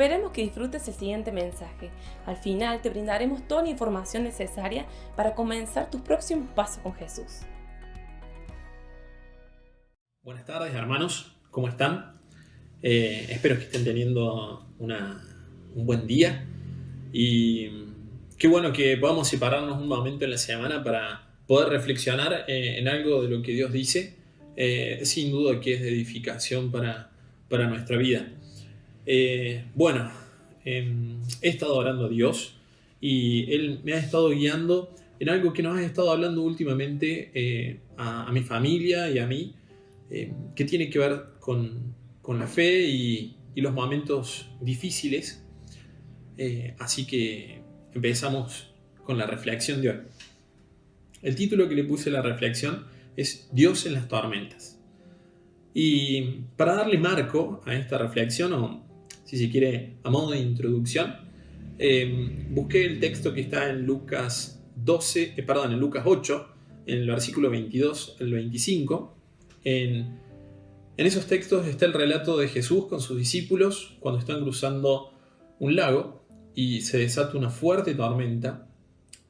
Esperemos que disfrutes el siguiente mensaje. Al final te brindaremos toda la información necesaria para comenzar tu próximo paso con Jesús. Buenas tardes, hermanos, ¿cómo están? Espero que estén teniendo un buen día y qué bueno que podamos separarnos un momento en la semana para poder reflexionar en algo de lo que Dios dice, sin duda que es de edificación para nuestra vida. He estado orando a Dios y Él me ha estado guiando en algo que nos ha estado hablando últimamente a mi familia y a mí, que tiene que ver con la fe y los momentos difíciles. Así que empezamos con la reflexión de hoy. El título que le puse a la reflexión es Dios en las tormentas. Y para darle marco a esta reflexión, o si se quiere a modo de introducción, busqué el texto que está en Lucas 8, en el versículo 22 al 25. En esos textos está el relato de Jesús con sus discípulos cuando están cruzando un lago y se desata una fuerte tormenta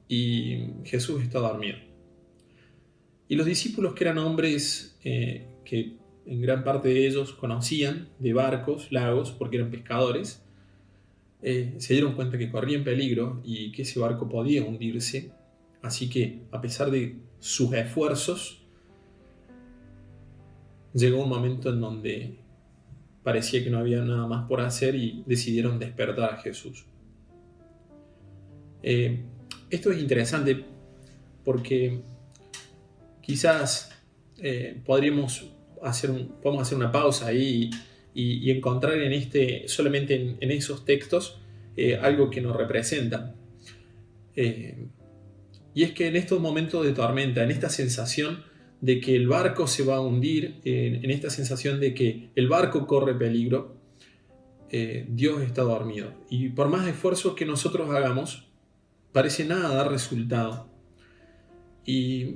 y Jesús está dormido. Y los discípulos, que eran hombres que en gran parte de ellos conocían de barcos, lagos, porque eran pescadores, se dieron cuenta que corrían peligro y que ese barco podía hundirse. Así que, a pesar de sus esfuerzos, llegó un momento en donde parecía que no había nada más por hacer y decidieron despertar a Jesús. Esto es interesante porque quizás podemos hacer una pausa ahí y encontrar solamente en esos textos algo que nos representa. Y es que en estos momentos de tormenta, en esta sensación de que el barco se va a hundir, en esta sensación de que el barco corre peligro, Dios está dormido. Y por más esfuerzo que nosotros hagamos, parece nada dar resultado. Y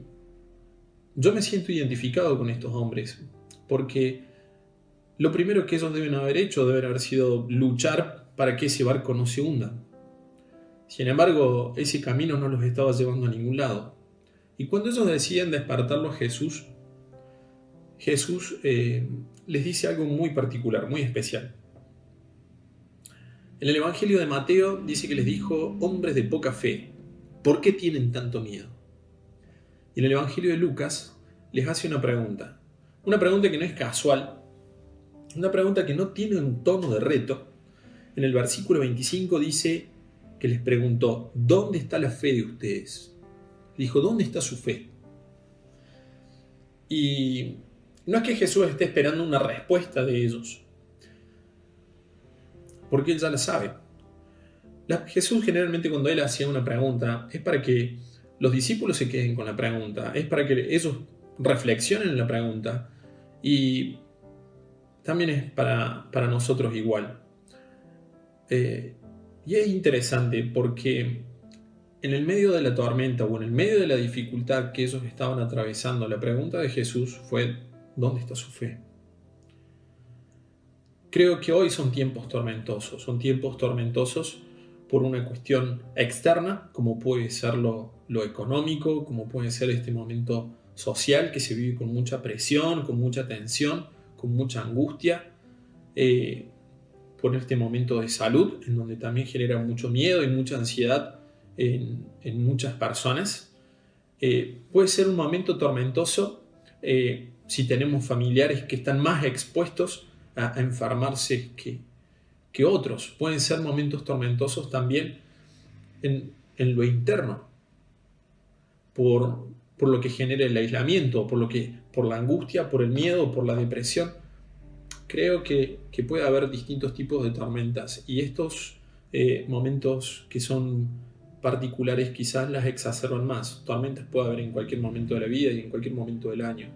yo me siento identificado con estos hombres, porque lo primero que ellos deben haber sido luchar para que ese barco no se hunda. Sin embargo, ese camino no los estaba llevando a ningún lado. Y cuando ellos deciden despertarlo a Jesús, les dice algo muy particular, muy especial. En el Evangelio de Mateo dice que les dijo: hombres de poca fe, ¿por qué tienen tanto miedo? Y en el Evangelio de Lucas les hace una pregunta que no es casual, una pregunta que no tiene un tono de reto. En el versículo 25 dice que les preguntó: ¿dónde está la fe de ustedes? Dijo: ¿dónde está su fe? Y no es que Jesús esté esperando una respuesta de ellos, porque Él ya la sabe. Jesús generalmente, cuando Él hacía una pregunta, es para que los discípulos se queden con la pregunta, es para que ellos reflexionen en la pregunta, y también es para nosotros igual. Y es interesante porque en el medio de la tormenta o en el medio de la dificultad que ellos estaban atravesando, la pregunta de Jesús fue: ¿dónde está su fe? Creo que hoy son tiempos tormentosos por una cuestión externa, como puede ser lo económico, como puede ser este momento social que se vive con mucha presión, con mucha tensión, con mucha angustia, por este momento de salud, en donde también genera mucho miedo y mucha ansiedad en muchas personas. Puede ser un momento tormentoso si tenemos familiares que están más expuestos a enfermarse que otros. Pueden ser momentos tormentosos también en lo interno, por lo que genera el aislamiento, por la angustia, por el miedo, por la depresión. Creo que puede haber distintos tipos de tormentas, y estos momentos que son particulares quizás las exacerban más. Tormentas puede haber en cualquier momento de la vida y en cualquier momento del año.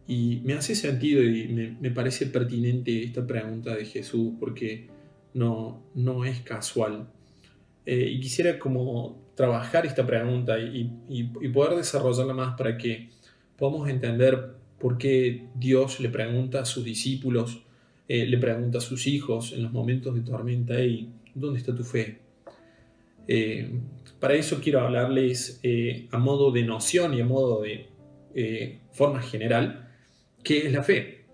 Y me hace sentido y me parece pertinente esta pregunta de Jesús, porque no es casual. Y quisiera como trabajar esta pregunta y poder desarrollarla más para que podamos entender por qué Dios le pregunta a sus discípulos le pregunta a sus hijos en los momentos de tormenta: hey, ¿dónde está tu fe? Para eso quiero hablarles a modo de noción y a modo de forma general, ¿qué es la fe?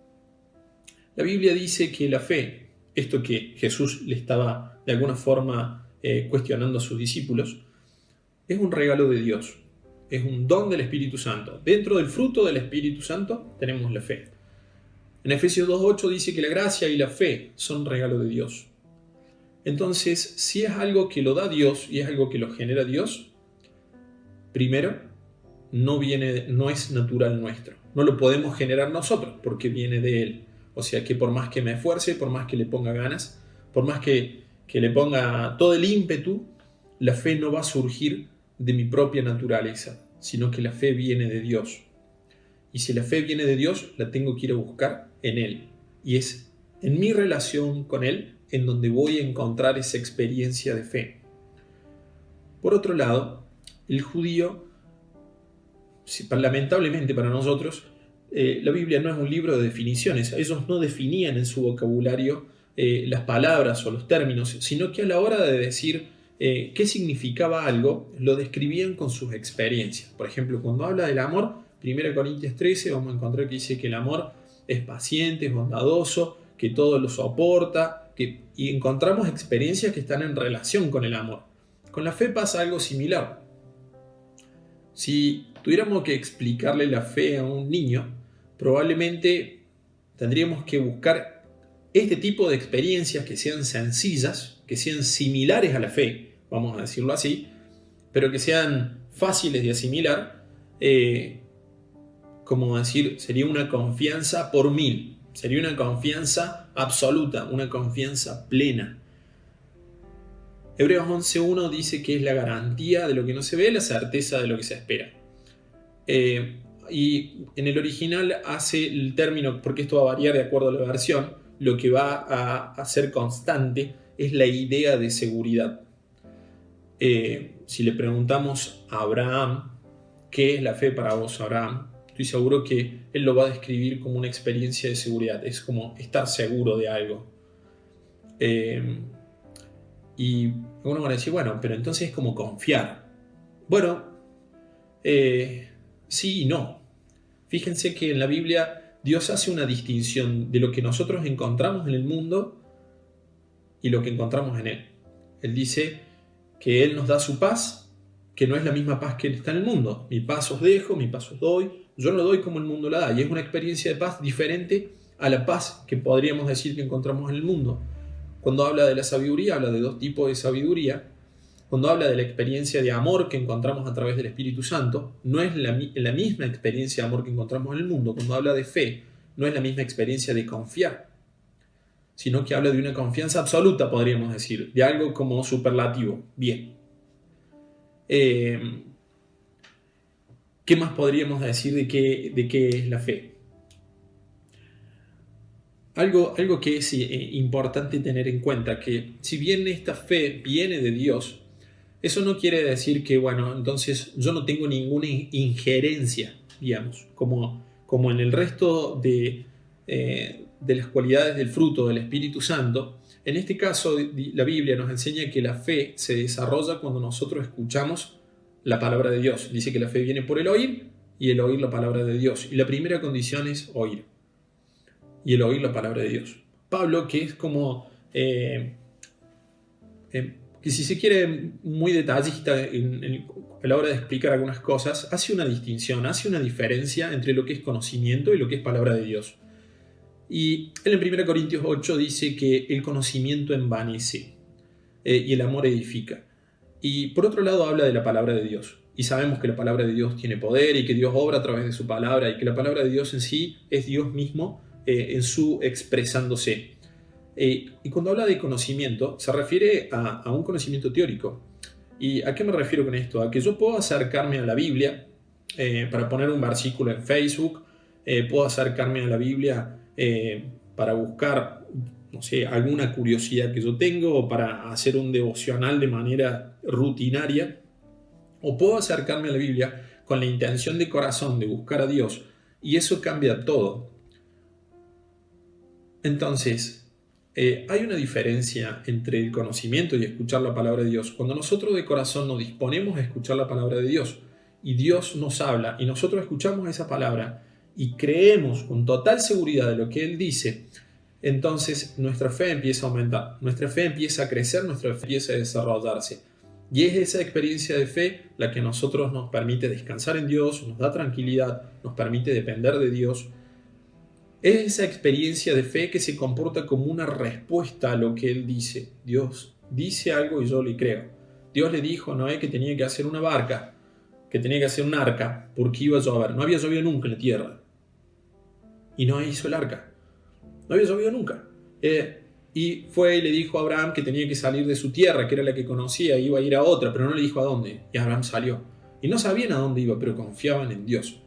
La Biblia dice que la fe, esto que Jesús le estaba de alguna forma cuestionando a sus discípulos, es un regalo de Dios, es un don del Espíritu Santo. Dentro del fruto del Espíritu Santo tenemos la fe. En Efesios 2:8 dice que la gracia y la fe son regalo de Dios. Entonces, si es algo que lo da Dios y es algo que lo genera Dios, primero, no es natural nuestro. No lo podemos generar nosotros porque viene de Él. O sea que por más que me esfuerce, por más que le ponga ganas, por más que le ponga todo el ímpetu, la fe no va a surgir de mi propia naturaleza, sino que la fe viene de Dios. Y si la fe viene de Dios, la tengo que ir a buscar en Él. Y es en mi relación con Él en donde voy a encontrar esa experiencia de fe. Por otro lado, el judío, lamentablemente para nosotros, la Biblia no es un libro de definiciones. Ellos no definían en su vocabulario las palabras o los términos, sino que a la hora de decir qué significaba algo, lo describían con sus experiencias. Por ejemplo, cuando habla del amor, 1 Corintios 13, vamos a encontrar que dice que el amor es paciente, es bondadoso, que todo lo soporta, y encontramos experiencias que están en relación con el amor. Con la fe pasa algo similar. Si tuviéramos que explicarle la fe a un niño, probablemente tendríamos que buscar este tipo de experiencias que sean sencillas, que sean similares a la fe, vamos a decirlo así, pero que sean fáciles de asimilar, como decir, sería una confianza por 1000. Sería una confianza absoluta, una confianza plena. Hebreos 11:1 dice que es la garantía de lo que no se ve, la certeza de lo que se espera. Y en el original hace el término, porque esto va a variar de acuerdo a la versión, lo que va a ser constante es la idea de seguridad. Si le preguntamos a Abraham, ¿qué es la fe para vos, Abraham? Estoy seguro que él lo va a describir como una experiencia de seguridad. Es como estar seguro de algo. Y uno va a decir, bueno, pero entonces es como confiar. Bueno, sí y no. Fíjense que en la Biblia Dios hace una distinción de lo que nosotros encontramos en el mundo y lo que encontramos en Él. Él dice que Él nos da su paz, que no es la misma paz que está en el mundo. Mi paz os dejo, mi paz os doy. Yo no lo doy como el mundo la da. Y es una experiencia de paz diferente a la paz que podríamos decir que encontramos en el mundo. Cuando habla de la sabiduría, habla de dos tipos de sabiduría. Cuando habla de la experiencia de amor que encontramos a través del Espíritu Santo, no es la misma experiencia de amor que encontramos en el mundo. Cuando habla de fe, no es la misma experiencia de confiar, sino que habla de una confianza absoluta, podríamos decir, de algo como superlativo. Bien. ¿Qué más podríamos decir de qué es la fe? Algo que es importante tener en cuenta, que si bien esta fe viene de Dios, eso no quiere decir que, bueno, entonces yo no tengo ninguna injerencia, digamos, como en el resto de las cualidades del fruto del Espíritu Santo. En este caso, la Biblia nos enseña que la fe se desarrolla cuando nosotros escuchamos la palabra de Dios. Dice que la fe viene por el oír y el oír la palabra de Dios. Y la primera condición es oír. Y el oír la palabra de Dios. Pablo, que es como, que si se quiere muy detallista a la hora de explicar algunas cosas, hace una distinción, hace una diferencia entre lo que es conocimiento y lo que es palabra de Dios. Y él en 1 Corintios 8 dice que el conocimiento envanece y el amor edifica. Y por otro lado habla de la palabra de Dios. Y sabemos que la palabra de Dios tiene poder y que Dios obra a través de su palabra y que la palabra de Dios en sí es Dios mismo en su expresándose. Y cuando habla de conocimiento se refiere a un conocimiento teórico. ¿Y a qué me refiero con esto? A que yo puedo acercarme a la Biblia para poner un versículo en Facebook, puedo acercarme a la Biblia para buscar, no sé, alguna curiosidad que yo tengo o para hacer un devocional de manera rutinaria, o puedo acercarme a la Biblia con la intención de corazón de buscar a Dios, y eso cambia todo. Entonces, hay una diferencia entre el conocimiento y escuchar la palabra de Dios. Cuando nosotros de corazón nos disponemos a escuchar la palabra de Dios y Dios nos habla y nosotros escuchamos esa palabra y creemos con total seguridad de lo que Él dice, entonces nuestra fe empieza a aumentar, nuestra fe empieza a crecer, nuestra fe empieza a desarrollarse. Y es esa experiencia de fe la que a nosotros nos permite descansar en Dios, nos da tranquilidad, nos permite depender de Dios. Es esa experiencia de fe que se comporta como una respuesta a lo que Él dice. Dios dice algo y yo le creo. Dios le dijo a Noé que tenía que hacer una barca, que tenía que hacer un arca, porque iba a llover. No había llovido nunca en la tierra. Y Noé hizo el arca. No había llovido nunca. Y fue y le dijo a Abraham que tenía que salir de su tierra, que era la que conocía, e iba a ir a otra, pero no le dijo a dónde. Y Abraham salió. Y no sabían a dónde iba, pero confiaban en Dios.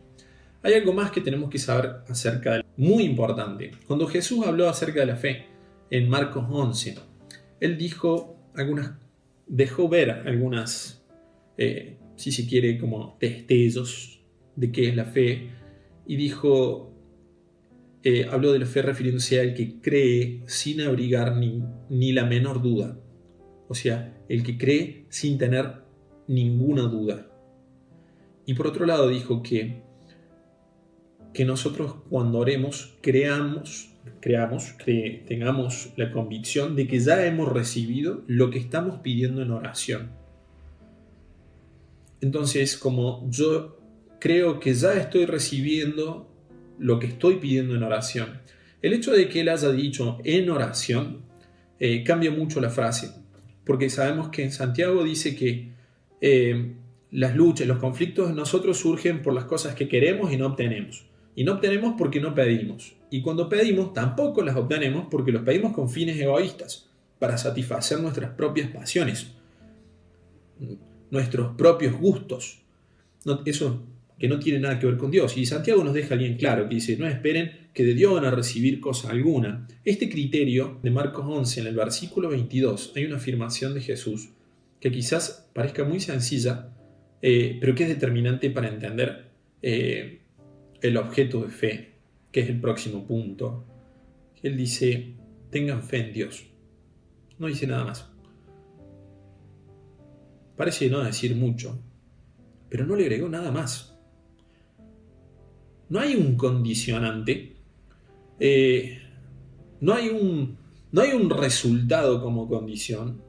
Hay algo más que tenemos que saber acerca de la fe, muy importante. Cuando Jesús habló acerca de la fe en Marcos 11, Él dejó ver algunas, si se quiere, como destellos de qué es la fe. Y dijo, habló de la fe refiriéndose al que cree sin abrigar ni la menor duda. O sea, el que cree sin tener ninguna duda. Y por otro lado dijo que nosotros cuando oremos tengamos la convicción de que ya hemos recibido lo que estamos pidiendo en oración. Entonces, como yo creo que ya estoy recibiendo lo que estoy pidiendo en oración, el hecho de que Él haya dicho en oración cambia mucho la frase, porque sabemos que en Santiago dice que las luchas, los conflictos en nosotros surgen por las cosas que queremos y no obtenemos. Y no obtenemos porque no pedimos. Y cuando pedimos tampoco las obtenemos porque los pedimos con fines egoístas, para satisfacer nuestras propias pasiones, nuestros propios gustos. Eso que no tiene nada que ver con Dios. Y Santiago nos deja bien claro, que dice, no esperen que de Dios van a recibir cosa alguna. Este criterio de Marcos 11, en el versículo 22, hay una afirmación de Jesús que quizás parezca muy sencilla, pero que es determinante para entender el objeto de fe, que es el próximo punto. Él dice, tengan fe en Dios. No dice nada más. Parece no decir mucho, pero no le agregó nada más. No hay un condicionante, no hay un resultado como condición,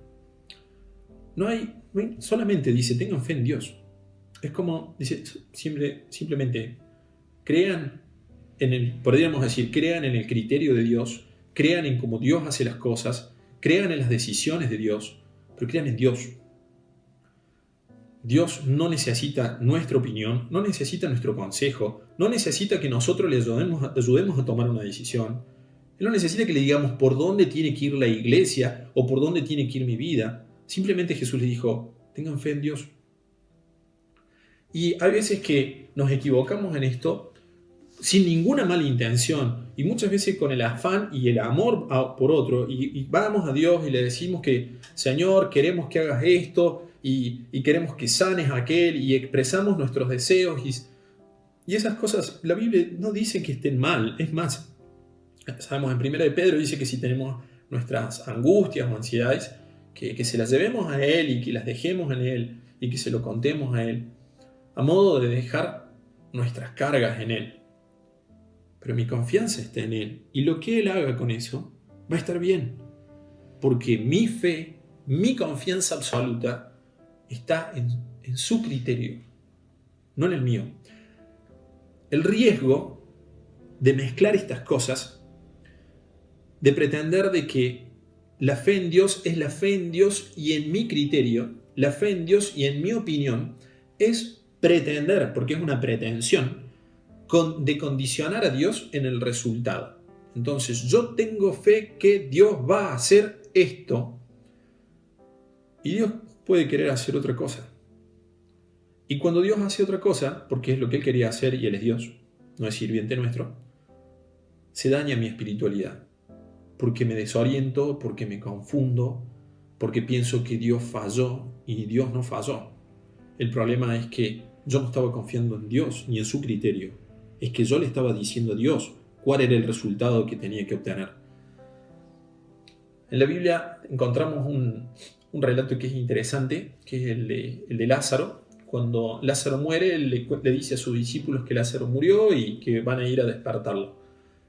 solamente dice, tengan fe en Dios. Es como, dice, simplemente crean podríamos decir, crean en el criterio de Dios, crean en cómo Dios hace las cosas, crean en las decisiones de Dios, pero crean en Dios. Dios no necesita nuestra opinión, no necesita nuestro consejo, no necesita que nosotros le ayudemos a tomar una decisión. Él no necesita que le digamos por dónde tiene que ir la iglesia o por dónde tiene que ir mi vida. Simplemente Jesús le dijo, tengan fe en Dios. Y hay veces que nos equivocamos en esto sin ninguna mala intención y muchas veces con el afán y el amor por otro y vamos a Dios y le decimos que Señor, queremos que hagas esto y queremos que sanes a aquel y expresamos nuestros deseos y esas cosas, la Biblia no dice que estén mal. Es más, sabemos en 1 de Pedro dice que si tenemos nuestras angustias o ansiedades, que se las llevemos a Él y que las dejemos en Él y que se lo contemos a Él, a modo de dejar nuestras cargas en Él. Pero mi confianza está en Él y lo que Él haga con eso va a estar bien, porque mi fe, mi confianza absoluta está en su criterio, no en el mío. El riesgo de mezclar estas cosas, de pretender de que la fe en Dios es la fe en Dios y en mi criterio, la fe en Dios y en mi opinión, es pretender, porque es una pretensión, de condicionar a Dios en el resultado. Entonces, yo tengo fe que Dios va a hacer esto y Dios puede querer hacer otra cosa. Y cuando Dios hace otra cosa, porque es lo que Él quería hacer y Él es Dios, no es sirviente nuestro, se daña mi espiritualidad, porque me desoriento, porque me confundo, porque pienso que Dios falló y Dios no falló. El problema es que yo no estaba confiando en Dios ni en su criterio. Es que yo le estaba diciendo a Dios cuál era el resultado que tenía que obtener. En la Biblia encontramos un relato que es interesante, que es el de Lázaro. Cuando Lázaro muere, él le dice a sus discípulos que Lázaro murió y que van a ir a despertarlo.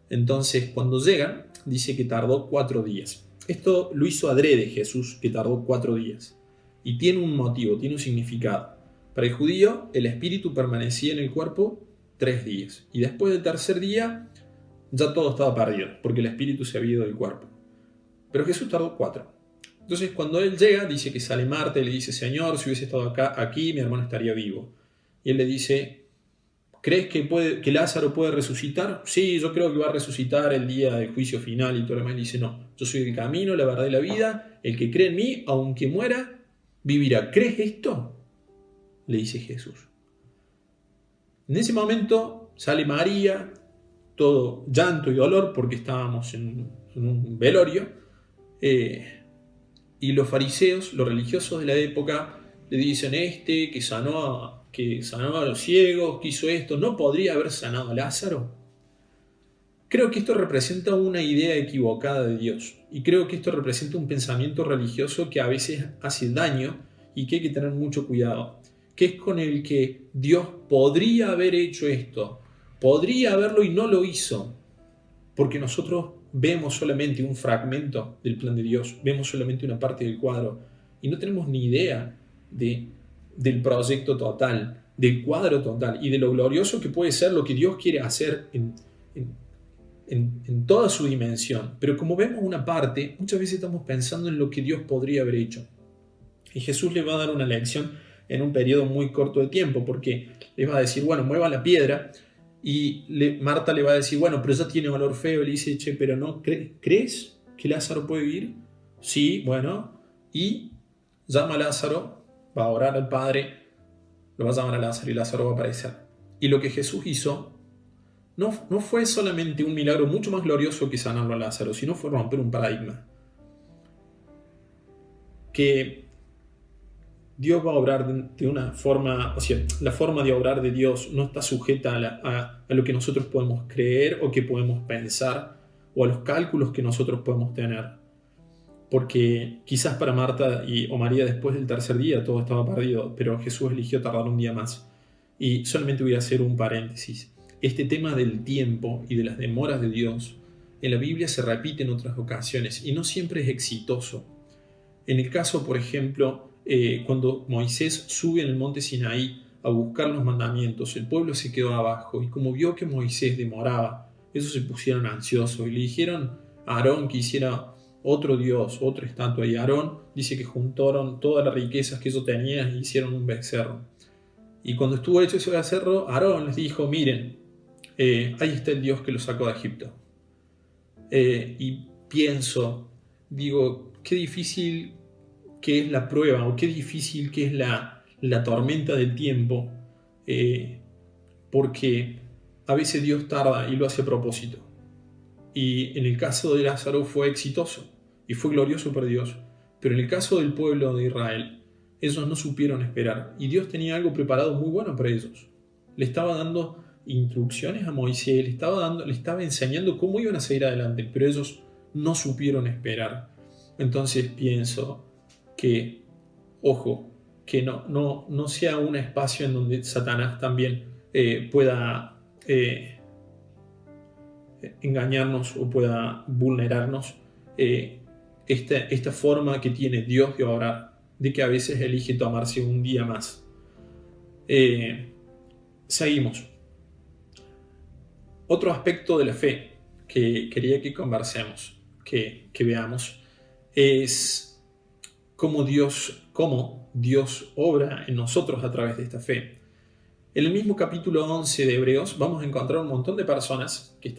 Entonces, cuando llegan, dice que tardó 4 días. Esto lo hizo adrede Jesús, que tardó 4 días. Y tiene un motivo, tiene un significado. Para el judío, el espíritu permanecía en el cuerpo 3 días. Y después del tercer día, ya todo estaba perdido, porque el espíritu se había ido del cuerpo. Pero Jesús tardó 4. Entonces, cuando él llega, dice que sale Marta y le dice: Señor, si hubiese estado aquí, mi hermano estaría vivo. Y él le dice: ¿crees que Lázaro puede resucitar? Sí, yo creo que va a resucitar el día del juicio final. Y todo lo demás. Le dice: no, yo soy el camino, la verdad y la vida. El que cree en mí, aunque muera, vivirá. ¿Crees esto?, le dice Jesús. En ese momento sale María, todo llanto y dolor, porque estábamos en un velorio. Y los fariseos, los religiosos de la época, le dicen: que sanó a los ciegos, que hizo esto, ¿no podría haber sanado a Lázaro? Creo que esto representa una idea equivocada de Dios. Y creo que esto representa un pensamiento religioso que a veces hace daño y que hay que tener mucho cuidado. Que es con el que Dios podría haber hecho esto, podría haberlo y no lo hizo. Porque nosotros vemos solamente un fragmento del plan de Dios, vemos solamente una parte del cuadro y no tenemos ni idea del proyecto total, del cuadro total y de lo glorioso que puede ser lo que Dios quiere hacer en toda su dimensión. Pero como vemos una parte, muchas veces estamos pensando en lo que Dios podría haber hecho. Y Jesús le va a dar una lección en un periodo muy corto de tiempo, porque les va a decir: bueno, mueva la piedra. Y Marta le va a decir: bueno, pero ya tiene olor feo. Y le dice: che, pero no, ¿crees que Lázaro puede vivir? Sí, bueno. Y llama a Lázaro, va a orar al Padre, lo va a llamar a Lázaro y Lázaro va a aparecer. Y lo que Jesús hizo no fue solamente un milagro mucho más glorioso que sanarlo a Lázaro, sino fue romper un paradigma. Que Dios va a obrar de una forma, o sea, la forma de obrar de Dios no está sujeta a lo que nosotros podemos creer o que podemos pensar o a los cálculos que nosotros podemos tener. Porque quizás para Marta o María después del tercer día todo estaba perdido, pero Jesús eligió tardar un día más. Y solamente voy a hacer un paréntesis. Este tema del tiempo y de las demoras de Dios en la Biblia se repite en otras ocasiones y no siempre es exitoso. En el caso, por ejemplo, cuando Moisés sube en el monte Sinaí a buscar los mandamientos, el pueblo se quedó abajo y como vio que Moisés demoraba, ellos se pusieron ansiosos y le dijeron a Aarón que hiciera otro dios, otra estatua, y Aarón dice que juntaron todas las riquezas que ellos tenían y hicieron un becerro. Y cuando estuvo hecho ese becerro, Aarón les dijo: miren, ahí está el Dios que los sacó de Egipto. Y digo, qué difícil que es la prueba, o qué difícil que es la tormenta del tiempo, porque a veces Dios tarda y lo hace a propósito. Y en el caso de Lázaro fue exitoso y fue glorioso para Dios, pero en el caso del pueblo de Israel, ellos no supieron esperar y Dios tenía algo preparado muy bueno para ellos. Le estaba dando instrucciones a Moisés, le estaba enseñando cómo iban a seguir adelante, pero ellos no supieron esperar. Entonces pienso que, ojo, que no sea un espacio en donde Satanás también pueda engañarnos o pueda vulnerarnos esta forma que tiene Dios de obrar, de que a veces elige tomarse un día más. Seguimos. Otro aspecto de la fe que quería que conversemos, que veamos, es cómo Dios obra en nosotros a través de esta fe. En el mismo capítulo 11 de Hebreos vamos a encontrar un montón de personas que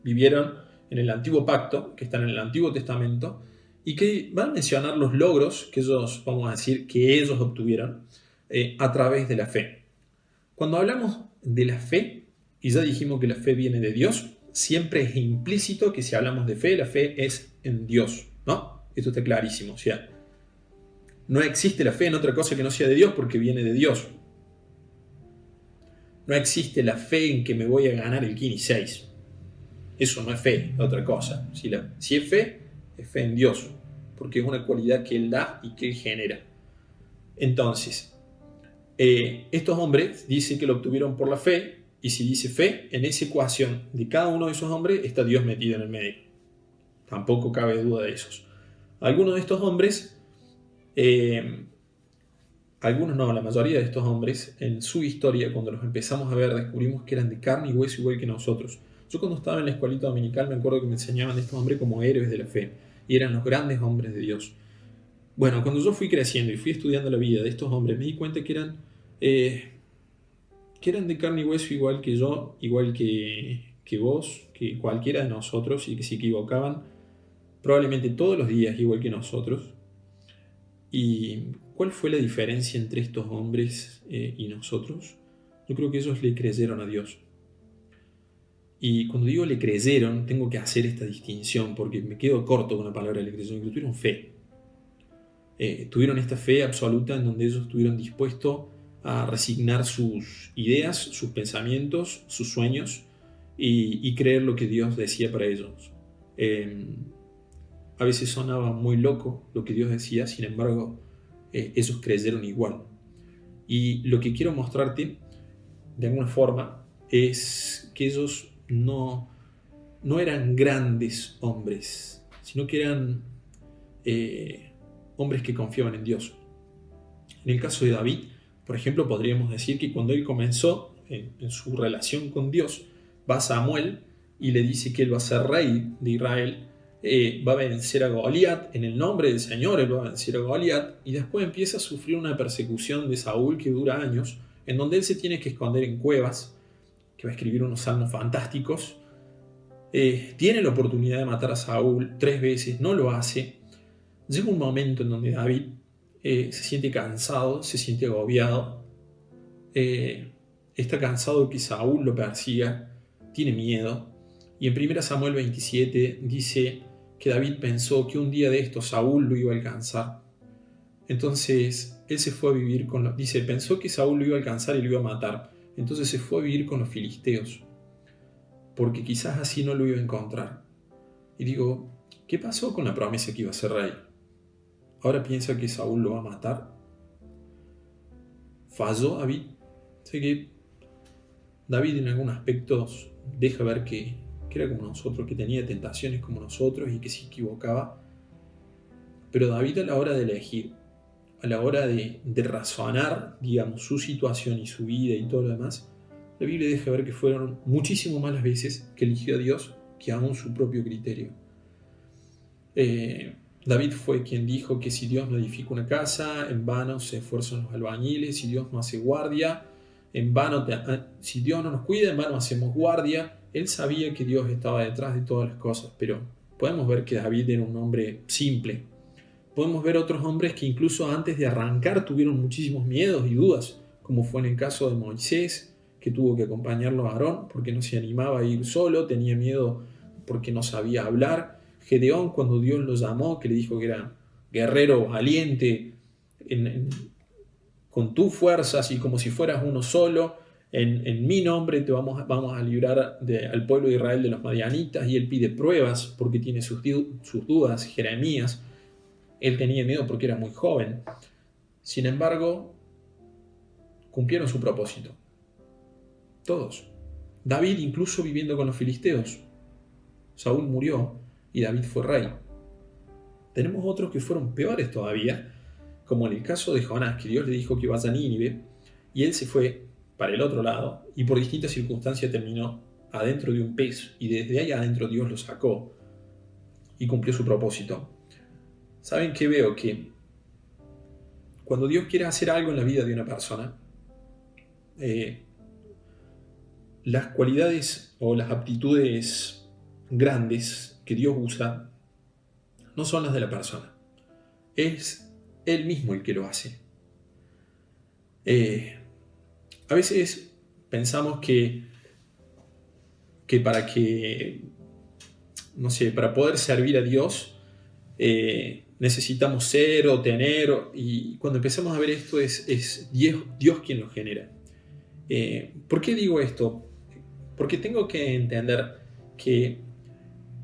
vivieron en el Antiguo Pacto, que están en el Antiguo Testamento, y que van a mencionar los logros que ellos, vamos a decir, que ellos obtuvieron a través de la fe. Cuando hablamos de la fe, y ya dijimos que la fe viene de Dios, siempre es implícito que si hablamos de fe, la fe es en Dios, ¿no? Esto está clarísimo. O sea, no existe la fe en otra cosa que no sea de Dios porque viene de Dios. No existe la fe en que me voy a ganar el Kini 6. Eso no es fe, es otra cosa. Si es fe, es fe en Dios, porque es una cualidad que Él da y que Él genera. Entonces, estos hombres dice que lo obtuvieron por la fe, y si dice fe, en esa ecuación de cada uno de esos hombres está Dios metido en el medio. Tampoco cabe duda de esos. Algunos de estos hombres, algunos no, la mayoría de estos hombres, en su historia, cuando los empezamos a ver, descubrimos que eran de carne y hueso igual que nosotros. Yo cuando estaba en la escuelita dominical me acuerdo que me enseñaban a estos hombres como héroes de la fe, y eran los grandes hombres de Dios. Bueno, cuando yo fui creciendo y fui estudiando la vida de estos hombres, me di cuenta que eran de carne y hueso igual que yo, igual que vos, que cualquiera de nosotros, y que se equivocaban probablemente todos los días igual que nosotros. ¿Y cuál fue la diferencia entre estos hombres y nosotros? Yo creo que ellos le creyeron a Dios. Y cuando digo le creyeron, tengo que hacer esta distinción, porque me quedo corto con la palabra le creyeron, que tuvieron fe. Tuvieron esta fe absoluta en donde ellos estuvieron dispuestos a resignar sus ideas, sus pensamientos, sus sueños y creer lo que Dios decía para ellos. A veces sonaba muy loco lo que Dios decía, sin embargo, ellos creyeron igual. Y lo que quiero mostrarte, de alguna forma, es que ellos no eran grandes hombres, sino que eran hombres que confiaban en Dios. En el caso de David, por ejemplo, podríamos decir que cuando él comenzó en su relación con Dios, va a Samuel y le dice que él va a ser rey de Israel, va a vencer a Goliat, en el nombre del Señor él va a vencer a Goliat, y después empieza a sufrir una persecución de Saúl que dura años, en donde él se tiene que esconder en cuevas, que va a escribir unos salmos fantásticos. Tiene la oportunidad de matar a Saúl 3 veces, no lo hace. Llega un momento en donde David se siente cansado, se siente agobiado, está cansado de que Saúl lo persiga, tiene miedo, y en 1 Samuel 27 dice que David pensó que un día de estos Saúl lo iba a alcanzar. Entonces él se fue a vivir pensó que Saúl lo iba a alcanzar y lo iba a matar. Entonces se fue a vivir con los filisteos, porque quizás así no lo iba a encontrar. Y digo, ¿qué pasó con la promesa que iba a ser rey? ¿Ahora piensa que Saúl lo va a matar? ¿Falló David? Sé que David en algunos aspectos deja ver que era como nosotros, que tenía tentaciones como nosotros y que se equivocaba. Pero David, a la hora de elegir, a la hora de razonar, digamos, su situación y su vida y todo lo demás, la Biblia deja ver que fueron muchísimo más las veces que eligió a Dios que aún su propio criterio. David fue quien dijo que si Dios no edifica una casa, en vano se esfuerzan los albañiles; si Dios no hace guardia, en vano si Dios no nos cuida, en vano hacemos guardia. Él sabía que Dios estaba detrás de todas las cosas, pero podemos ver que David era un hombre simple. Podemos ver otros hombres que incluso antes de arrancar tuvieron muchísimos miedos y dudas, como fue en el caso de Moisés, que tuvo que acompañarlo a Aarón porque no se animaba a ir solo, tenía miedo porque no sabía hablar. Gedeón, cuando Dios lo llamó, que le dijo que era guerrero valiente, con tus fuerzas y como si fueras uno solo, en mi nombre te vamos a librar al pueblo de Israel de los madianitas, y él pide pruebas porque tiene sus dudas. Jeremías, él tenía miedo porque era muy joven. Sin embargo, cumplieron su propósito. Todos. David, incluso viviendo con los filisteos. Saúl murió y David fue rey. Tenemos otros que fueron peores todavía, como en el caso de Jonás, que Dios le dijo que vaya a Nínive, y él se fue para el otro lado, y por distintas circunstancias terminó adentro de un pez, y desde ahí adentro Dios lo sacó y cumplió su propósito. ¿Saben qué veo? Que cuando Dios quiere hacer algo en la vida de una persona, las cualidades o las aptitudes grandes que Dios usa no son las de la persona. Es Él mismo el que lo hace. A veces pensamos que para poder servir a Dios necesitamos ser o tener, y cuando empezamos a ver esto es Dios quien lo genera. ¿Por qué digo esto? Porque tengo que entender que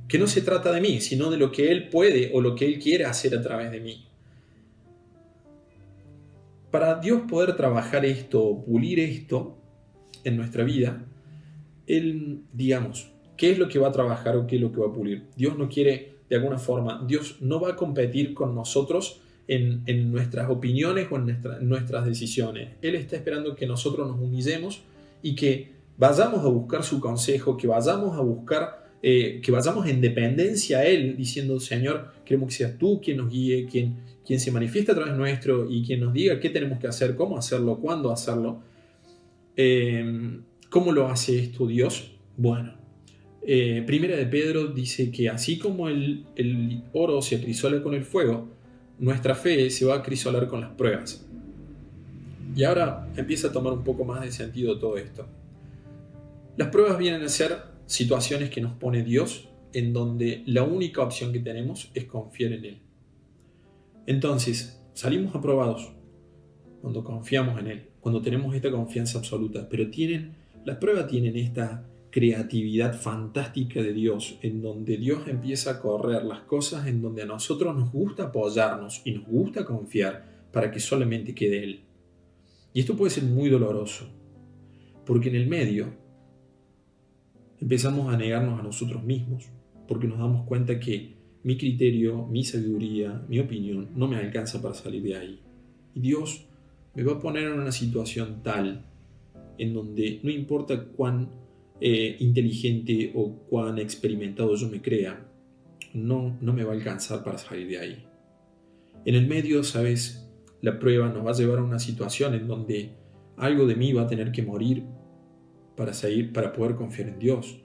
que no se trata de mí, sino de lo que Él puede o lo que Él quiere hacer a través de mí. Para Dios poder trabajar esto, pulir esto en nuestra vida, Él, digamos, ¿qué es lo que va a trabajar o qué es lo que va a pulir? Dios no quiere, de alguna forma, Dios no va a competir con nosotros en nuestras opiniones o en nuestras decisiones. Él está esperando que nosotros nos humillemos y que vayamos a buscar su consejo, que vayamos a buscar, que vayamos en dependencia a Él, diciendo, Señor, queremos que seas tú quien nos guíe, quien se manifiesta a través nuestro y quien nos diga qué tenemos que hacer, cómo hacerlo, cuándo hacerlo. ¿Cómo lo hace esto Dios? Bueno, Primera de Pedro dice que así como el oro se acrisola con el fuego, nuestra fe se va a acrisolar con las pruebas. Y ahora empieza a tomar un poco más de sentido todo esto. Las pruebas vienen a ser situaciones que nos pone Dios, en donde la única opción que tenemos es confiar en Él. Entonces, salimos aprobados cuando confiamos en Él, cuando tenemos esta confianza absoluta, pero las pruebas tienen esta creatividad fantástica de Dios, en donde Dios empieza a correr las cosas en donde a nosotros nos gusta apoyarnos y nos gusta confiar para que solamente quede Él. Y esto puede ser muy doloroso, porque en el medio empezamos a negarnos a nosotros mismos, porque nos damos cuenta que mi criterio, mi sabiduría, mi opinión no me alcanza para salir de ahí. Y Dios me va a poner en una situación tal en donde no importa cuán inteligente o cuán experimentado yo me crea, no me va a alcanzar para salir de ahí. En el medio, ¿sabes? La prueba nos va a llevar a una situación en donde algo de mí va a tener que morir para poder confiar en Dios.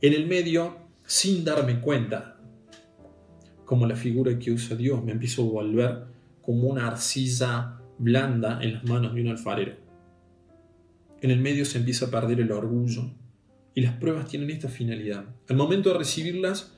En el medio, sin darme cuenta, como la figura que usa Dios, me empiezo a volver como una arcilla blanda en las manos de un alfarero. En el medio se empieza a perder el orgullo y las pruebas tienen esta finalidad. Al momento de recibirlas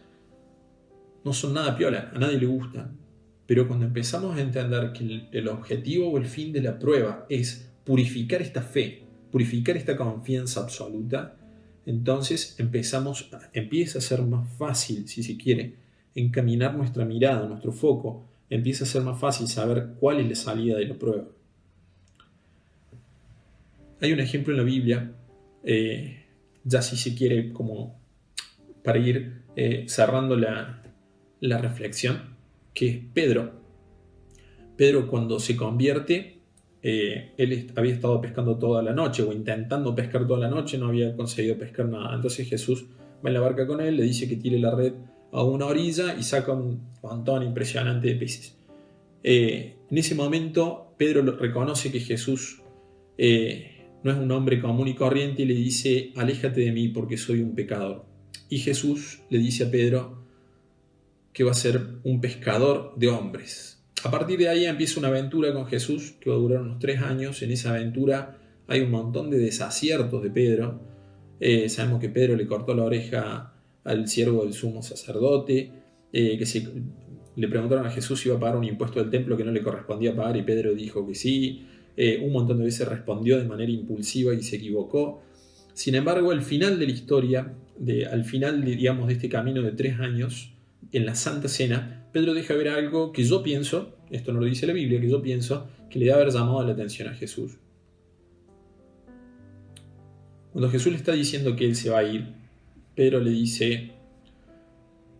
no son nada piola, a nadie le gustan, pero cuando empezamos a entender que el objetivo o el fin de la prueba es purificar esta fe, purificar esta confianza absoluta, entonces empieza a ser más fácil, si se quiere, encaminar nuestra mirada, nuestro foco, empieza a ser más fácil saber cuál es la salida de la prueba. Hay un ejemplo en la Biblia, ya si se quiere, como para ir cerrando la reflexión, que es Pedro. Pedro, cuando se convierte, él había estado pescando toda la noche o intentando pescar toda la noche, no había conseguido pescar nada. Entonces Jesús va en la barca con él, le dice que tire la red a una orilla y saca un montón impresionante de peces. En ese momento Pedro reconoce que Jesús no es un hombre común y corriente y le dice: aléjate de mí porque soy un pecador. Y Jesús le dice a Pedro que va a ser un pescador de hombres. A partir de ahí empieza una aventura con Jesús que va a durar unos 3 años. En esa aventura hay un montón de desaciertos de Pedro. Sabemos que Pedro le cortó la oreja al siervo del sumo sacerdote, le preguntaron a Jesús si iba a pagar un impuesto del templo que no le correspondía pagar y Pedro dijo que sí. Un montón de veces respondió de manera impulsiva y se equivocó. Sin embargo, al final de la historia, al final de este camino de 3 años, en la Santa Cena, Pedro deja ver algo que yo pienso, esto no lo dice la Biblia, que yo pienso que le debe haber llamado la atención a Jesús. Cuando Jesús le está diciendo que él se va a ir, Pedro le dice,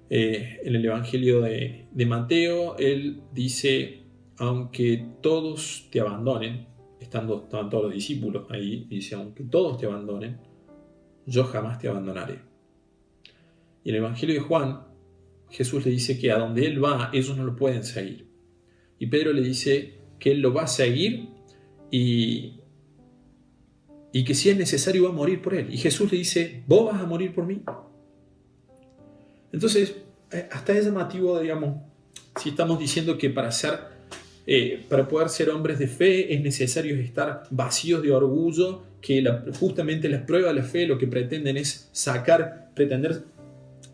en el Evangelio de Mateo, él dice: aunque todos te abandonen, estaban todos los discípulos ahí, y dice: aunque todos te abandonen, yo jamás te abandonaré. Y en el Evangelio de Juan, Jesús le dice que a donde él va, ellos no lo pueden seguir. Y Pedro le dice que él lo va a seguir y que si es necesario va a morir por él. Y Jesús le dice: ¿vos vas a morir por mí? Entonces, hasta es llamativo, digamos, si estamos diciendo que para poder ser hombres de fe es necesario estar vacíos de orgullo, que justamente las pruebas de la fe lo que pretenden es pretender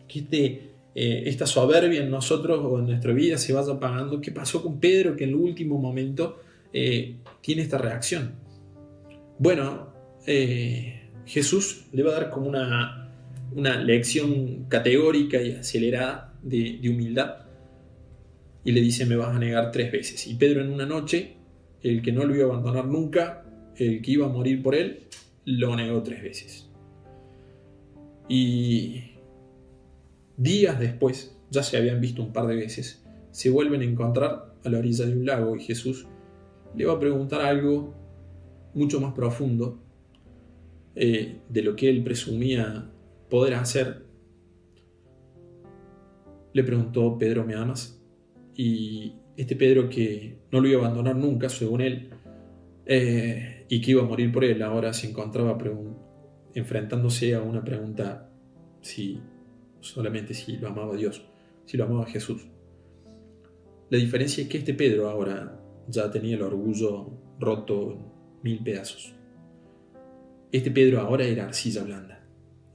que esta soberbia en nosotros o en nuestra vida se vaya apagando. ¿Qué pasó con Pedro que en el último momento tiene esta reacción? Bueno, Jesús le va a dar como una lección categórica y acelerada de humildad. Y le dice: me vas a negar 3 veces. Y Pedro, en una noche, el que no lo iba a abandonar nunca, el que iba a morir por él, lo negó 3 veces. Y días después, ya se habían visto un par de veces, se vuelven a encontrar a la orilla de un lago y Jesús le va a preguntar algo mucho más profundo de lo que él presumía poder hacer. Le preguntó: Pedro, ¿me amas? Y este Pedro, que no lo iba a abandonar nunca, según él, y que iba a morir por él, ahora se encontraba enfrentándose a una pregunta: solamente si lo amaba Dios, si lo amaba Jesús. La diferencia es que este Pedro ahora ya tenía el orgullo roto en 1000 pedazos. Este Pedro ahora era arcilla blanda.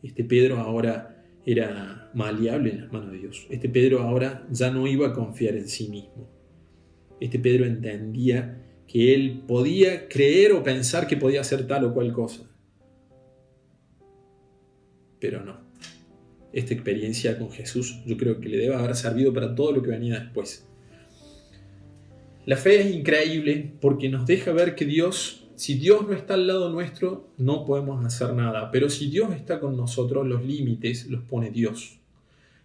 Este Pedro ahora era maleable en las manos de Dios. Este Pedro ahora ya no iba a confiar en sí mismo. Este Pedro entendía que él podía creer o pensar que podía hacer tal o cual cosa. Pero no. Esta experiencia con Jesús yo creo que le debe haber servido para todo lo que venía después. La fe es increíble porque nos deja ver que Dios, si Dios no está al lado nuestro, no podemos hacer nada. Pero si Dios está con nosotros, los límites los pone Dios.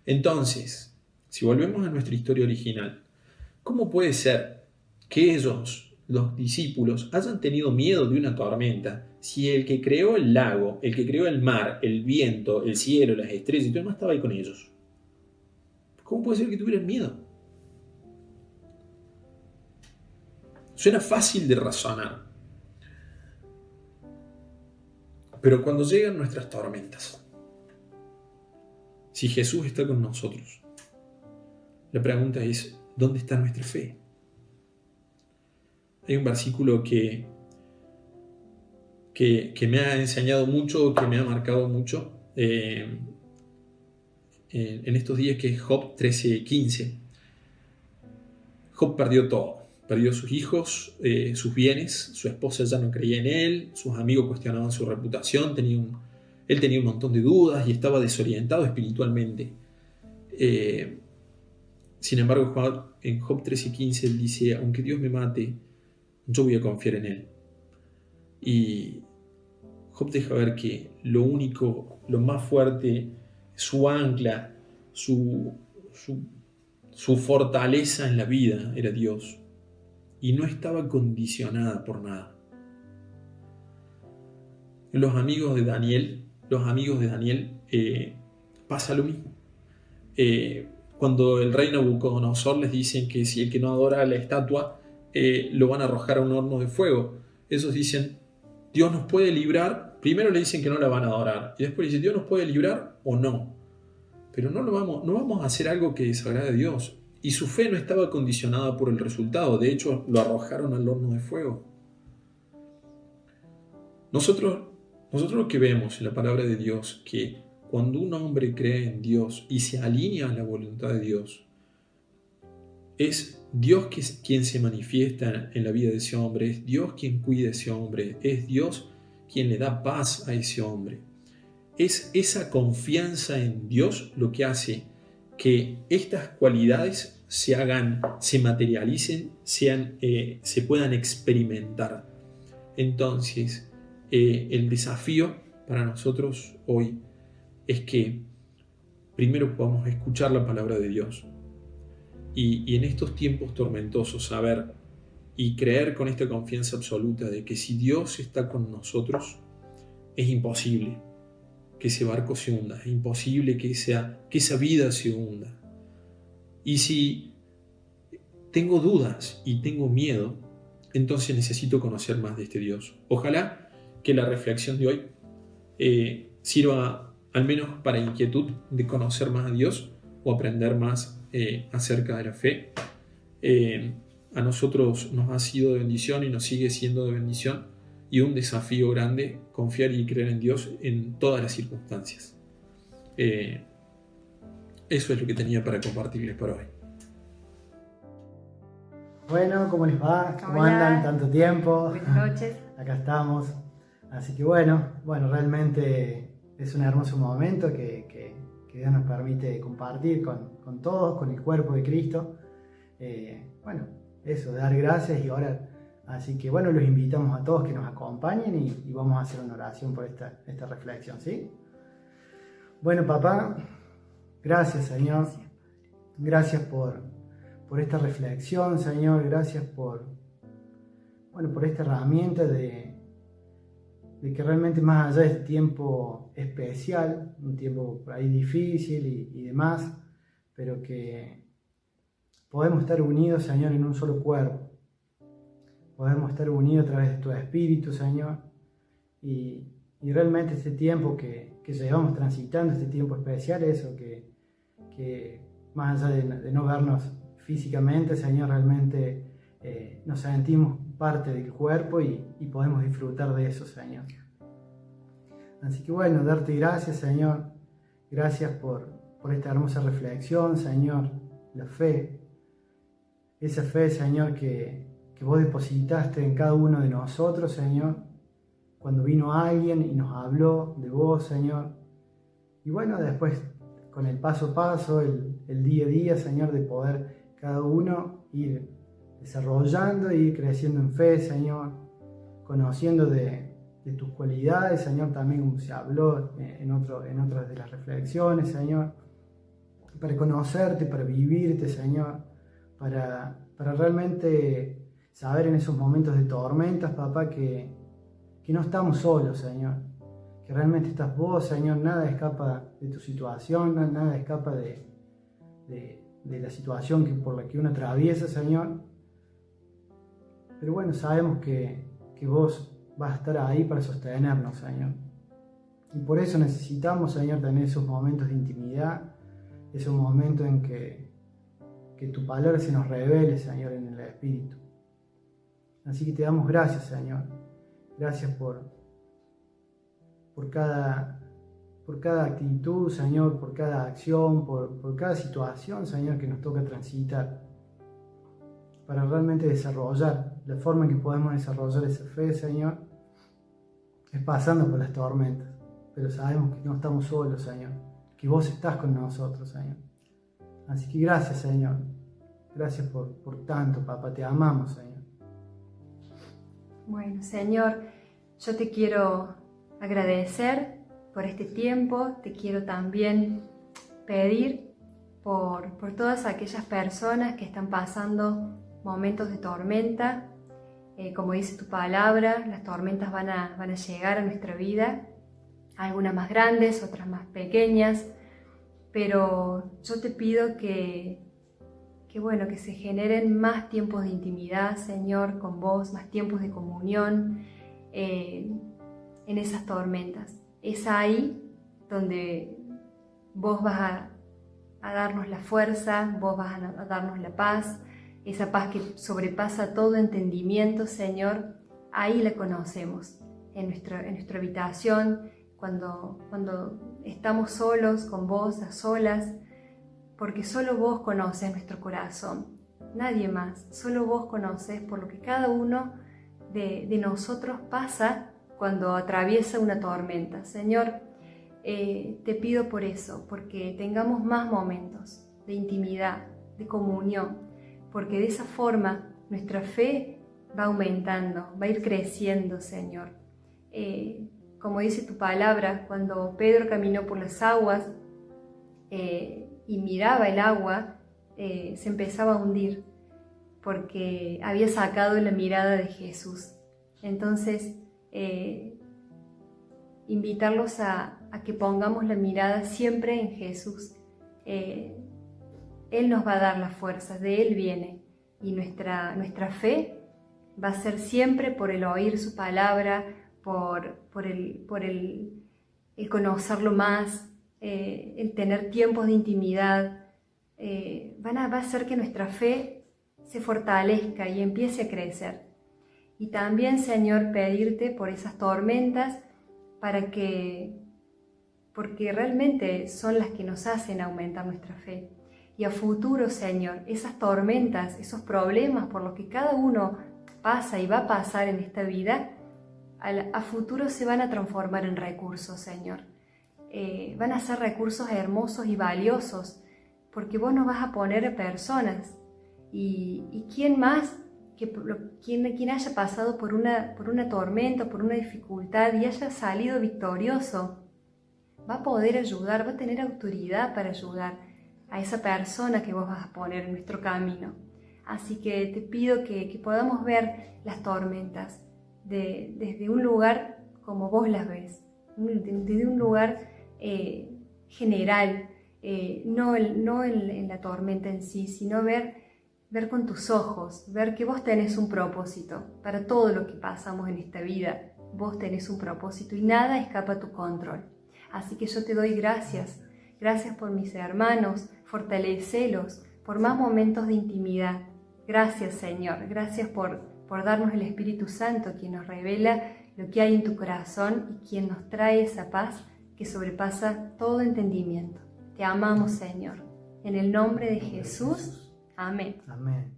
Entonces, si volvemos a nuestra historia original, ¿cómo puede ser que ellos, los discípulos, hayan tenido miedo de una tormenta si el que creó el lago, el que creó el mar, el viento, el cielo, las estrellas y todo no estaba ahí con ellos? ¿Cómo puede ser que tuvieran miedo? Suena fácil de razonar, pero cuando llegan nuestras tormentas, si Jesús está con nosotros, la pregunta es: ¿dónde está nuestra fe? Hay un versículo que me ha enseñado mucho, que me ha marcado mucho en estos días, que es Job 13:15. Job perdió todo. Perdió sus hijos, sus bienes, su esposa ya no creía en él, sus amigos cuestionaban su reputación, él tenía un montón de dudas y estaba desorientado espiritualmente. Sin embargo, en Job 13:15 él dice: aunque Dios me mate, yo voy a confiar en él. Y Job deja ver que lo único, lo más fuerte, su ancla, su fortaleza en la vida era Dios. Y no estaba condicionada por nada. Los amigos de Daniel pasa lo mismo. Cuando el rey Nabucodonosor les dicen que si el que no adora a la estatua lo van a arrojar a un horno de fuego, ellos dicen: Dios nos puede librar. Primero le dicen que no la van a adorar y después dicen: Dios nos puede librar o no, pero no vamos a hacer algo que desagrade a Dios. Y su fe no estaba condicionada por el resultado. De hecho, lo arrojaron al horno de fuego. Nosotros lo que vemos en la palabra de Dios, que cuando un hombre cree en Dios y se alinea a la voluntad de Dios, es Dios quien se manifiesta en la vida de ese hombre, es Dios quien cuida a ese hombre, es Dios quien le da paz a ese hombre. Es esa confianza en Dios lo que hace que estas cualidades se materialicen, se puedan experimentar. Entonces, el desafío para nosotros hoy es que primero podamos escuchar la palabra de Dios y en estos tiempos tormentosos saber y creer con esta confianza absoluta de que si Dios está con nosotros, es imposible que ese barco se hunda, es imposible que esa vida se hunda. Y si tengo dudas y tengo miedo, entonces necesito conocer más de este Dios. Ojalá que la reflexión de hoy sirva al menos para inquietud de conocer más a Dios o aprender más acerca de la fe. A nosotros nos ha sido de bendición y nos sigue siendo de bendición y un desafío grande confiar y creer en Dios en todas las circunstancias. Eso es lo que tenía para compartirles para hoy. Bueno, ¿cómo les va? ¿Cómo Hola. andan? Tanto tiempo. Buenas noches. Acá estamos. Así que bueno, realmente es un hermoso momento que que Dios nos permite compartir con todos, con el cuerpo de Cristo. Bueno, eso, dar gracias y orar. Así que bueno, los invitamos a todos que nos acompañen y vamos a hacer una oración por esta reflexión, ¿sí? Bueno, papá, gracias, Señor. Gracias por esta reflexión, Señor. Gracias por esta herramienta de que realmente más allá de este tiempo especial, un tiempo por ahí difícil y demás, pero que podemos estar unidos, Señor, en un solo cuerpo. Podemos estar unidos a través de tu Espíritu, Señor, y realmente este tiempo que llevamos transitando, este tiempo especial, eso, que más allá de no vernos físicamente, Señor, realmente nos sentimos parte del cuerpo y podemos disfrutar de eso, Señor. Así que bueno, darte gracias, Señor. Gracias por esta hermosa reflexión, Señor. La fe, esa fe, Señor, que vos depositaste en cada uno de nosotros, Señor, cuando vino alguien y nos habló de vos, Señor. Y bueno, después, con el paso a paso, el día a día, Señor, de poder cada uno ir desarrollando, ir creciendo en fe, Señor, conociendo de tus cualidades, Señor, también como se habló en otras de las reflexiones, Señor, para conocerte, para vivirte, Señor, para realmente saber en esos momentos de tormentas, papá, que no estamos solos, Señor, que realmente estás vos, Señor, nada escapa de tu situación, nada escapa de la situación por la que uno atraviesa, Señor. Pero bueno, sabemos que vos vas a estar ahí para sostenernos, Señor. Y por eso necesitamos, Señor, tener esos momentos de intimidad, esos momentos en que tu palabra se nos revele, Señor, en el Espíritu. Así que te damos gracias, Señor. Gracias por cada actitud, Señor, por cada acción, por cada situación, Señor, que nos toca transitar, para realmente desarrollar. La forma en que podemos desarrollar esa fe, Señor, es pasando por las tormentas. Pero sabemos que no estamos solos, Señor, que vos estás con nosotros, Señor. Así que gracias, Señor. Gracias por tanto, papá. Te amamos, Señor. Bueno, Señor, yo te quiero agradecer por este tiempo. Te quiero también pedir por todas aquellas personas que están pasando momentos de tormenta. Como dice tu palabra, las tormentas van a llegar a nuestra vida, algunas más grandes, otras más pequeñas, pero yo te pido que se generen más tiempos de intimidad, Señor, con vos, más tiempos de comunión en esas tormentas. Es ahí donde vos vas a darnos la fuerza, vos vas a darnos la paz, esa paz que sobrepasa todo entendimiento, Señor. Ahí la conocemos, en nuestra habitación, cuando estamos solos con vos, a solas, porque solo vos conoces nuestro corazón, nadie más. Solo vos conoces por lo que cada uno de nosotros pasa cuando atraviesa una tormenta. Señor, te pido por eso, porque tengamos más momentos de intimidad, de comunión, porque de esa forma nuestra fe va aumentando, va a ir creciendo, Señor. Como dice tu palabra, cuando Pedro caminó por las aguas y miraba el agua, se empezaba a hundir, porque había sacado la mirada de Jesús. Entonces, invitarlos a que pongamos la mirada siempre en Jesús. Él nos va a dar las fuerzas, de Él viene, y nuestra fe va a ser siempre por el oír su palabra, por el conocerlo más, el tener tiempos de intimidad. Va a hacer que nuestra fe se fortalezca y empiece a crecer. Y también, Señor, pedirte por esas tormentas, porque realmente son las que nos hacen aumentar nuestra fe. Y a futuro, Señor, esas tormentas, esos problemas por los que cada uno pasa y va a pasar en esta vida, a futuro se van a transformar en recursos, Señor. van a ser recursos hermosos y valiosos, porque vos nos vas a poner personas. Y quién más que quien haya pasado por una tormenta, por una dificultad y haya salido victorioso, va a poder ayudar, va a tener autoridad para ayudar a esa persona que vos vas a poner en nuestro camino. Así que te pido que podamos ver las tormentas desde un lugar como vos las ves, desde un lugar general, no en la tormenta en sí, sino ver con tus ojos, ver que vos tenés un propósito para todo lo que pasamos en esta vida. Vos tenés un propósito y nada escapa a tu control. Así que yo te doy gracias por mis hermanos, fortalecelos, por más momentos de intimidad. Gracias, Señor, gracias por darnos el Espíritu Santo, quien nos revela lo que hay en tu corazón y quien nos trae esa paz que sobrepasa todo entendimiento. Te amamos, Señor. En el nombre de Jesús. Amén. Amén.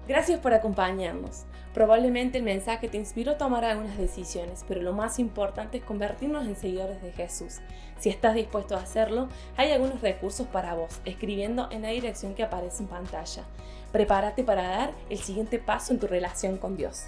Gracias por acompañarnos. Probablemente el mensaje te inspiró a tomar algunas decisiones, pero lo más importante es convertirnos en seguidores de Jesús. Si estás dispuesto a hacerlo, hay algunos recursos para vos, escribiendo en la dirección que aparece en pantalla. Prepárate para dar el siguiente paso en tu relación con Dios.